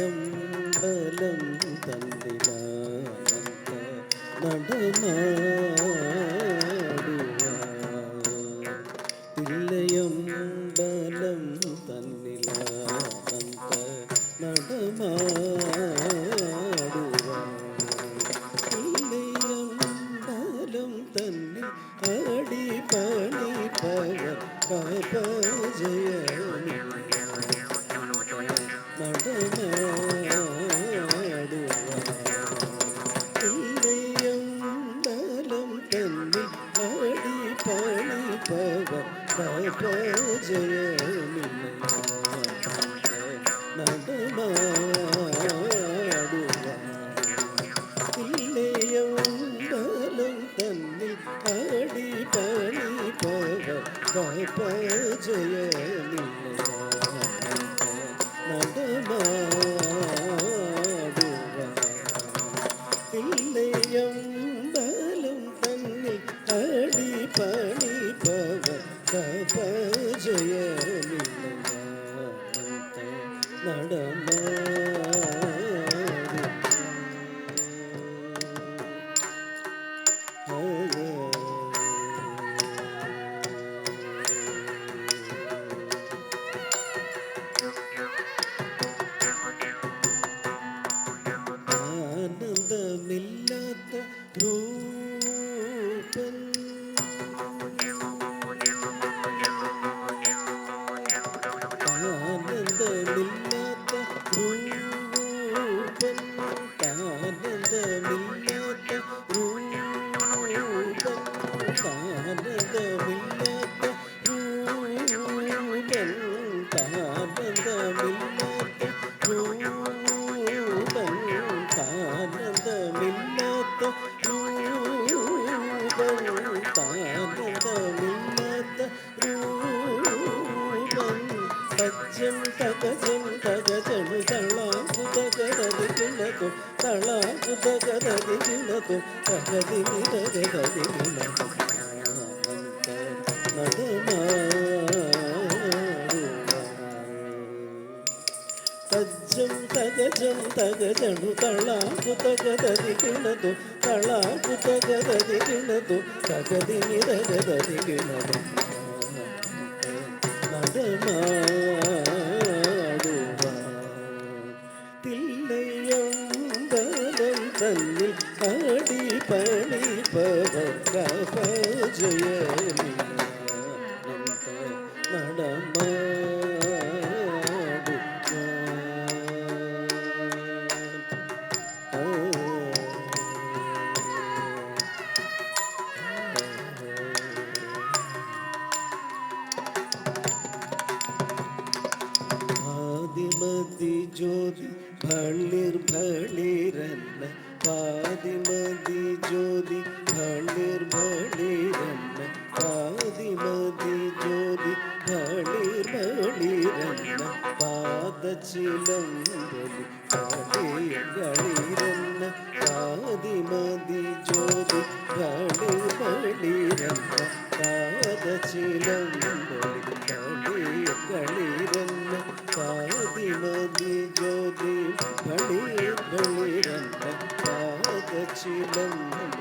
തില്ലയമ്പലം തന്നിലാനന്ദ നടമാടുവാൻ തില്ലയമ്പലം തന്നിലാനന്ദ നടമാടുവാൻ തില്ലയമ്പലം തന്നിൽ അടിപണി പവ ജയമി നടമാടുവാൻ തന്നിൽ അടിപണി പവ ജയമി നടമാടുവാൻ തില്ലയമ്പലം തന്നിൽ അടിപണി പവ ജയമി നടമാടുവാൻ തില്ലയമ്പലം തന്നിൽ അടിപണി പവ ജയമി ആനന്ദമില്ലാത്ത രൂപൻ ആനന്ദമില്ലാത്ത രൂപൻ ആനന്ദമില്ലാത്ത രൂപൻ ആനന്ദമില്ലാത്ത രൂപൻ ആനന്ദമില്ലാത്ത രൂപൻ ആനന്ദമില്ലാത്ത രൂപൻ ആനന്ദമില്ലാത്ത രൂപൻ സജ്ജം തകജം തകജണു തളാകുതകരതികിണതു തളാകുതകരതികിണതു തകതിനിതകതികിണതു സജ്ജം തകജം തകജണു തളാകുതകരതികിണതു തളാകുതകരതികിണതു തകതിനിതകതികിണതു തില്ലയമ്പലം തന്നിൽ അടിപണി പവ ജയമി പാതിമതി ജ്യോതി ഭളിർ ഭളിരന്ന പാതിമതി ജ്യോതി ഭളിർ ഭളിരന്ന പാതിമതി ജ്യോതി ഭളിർ ഭളിരന്ന പാദചിലംബലി കളിരന്ന പാതിമതി ജ്യോതി ഭളിർ ഭളിരന്ന പാദചിലംബലി കളിരന്ന പാതിമതി ജ്യോതി ഭളിർ ഭളിരന്ന പാദചിലംബലി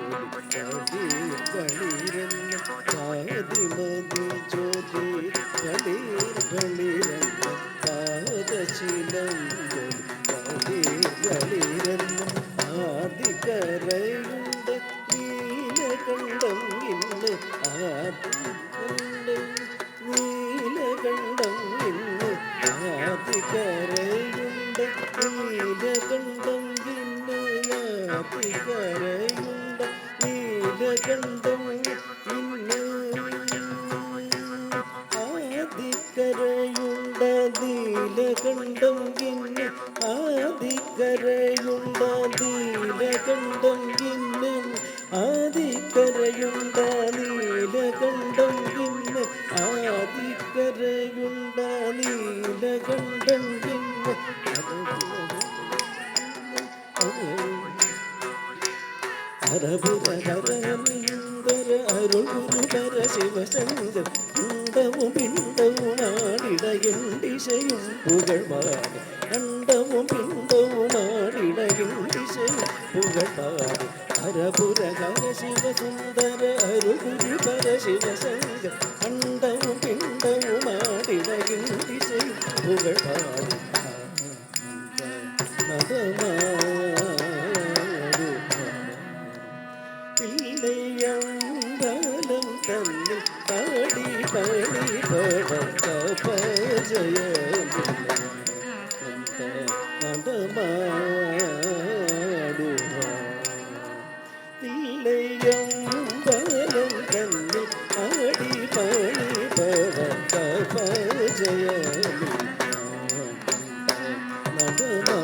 കളിരന്ന പാതിമതി ജ്യോതി ഭളിർ ഭളിരന്ന പാദചിലംബലി കളിരന്ന ആദികരയുണ്ട് നീലകണ്ഠം ഇന്ന് ആദികണ്ഠം നീലകണ്ഠം ഇന്ന് ആദികരയുണ്ട് നീലകണ്ഠം ഇന്ന് ആദികരയുണ്ട് നീലകണ്ഠം ഇന്ന് ആദികരയുണ്ട് ஆதிக்கரையுண்டால் நீலகண்டம் இன்னும் ஆதிக்கரையுண்டால் நீலகண்டம் இன்னும் ஆதிக்கரையுண்டால் நீலகண்டம் இன்னும் அரபுர ஹரமிந்தர அருள் குருபர சிவசங்கர் அண்டமும் பிண்டமும் ஆடிட என் திசையும் புகழ்வாடு அண்டமும் பிண்டமும் ஆடிட என் திசையும் புகழ்வாடு அரபுர ஹர சிவசுந்தர அருள் குருபர சிவசங்கர் அண்டமும் பிண்டமும் ஆடிட என் திசையும் புகழ்வாடு நதமா பிள்ளையம்பலம் தன்னில் பாடி பாடி படக்க பஜய நடமாடுவா பிள்ளையம்பலம் தன்னில் பாடி பாடி படக்க பஜய நடமா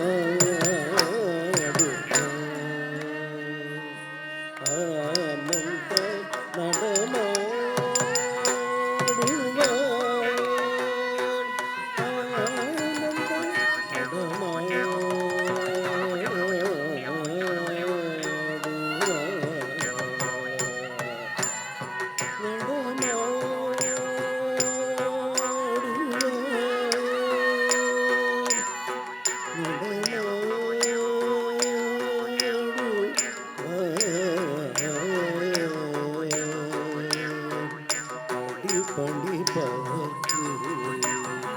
பணி பார்க்கிறேன்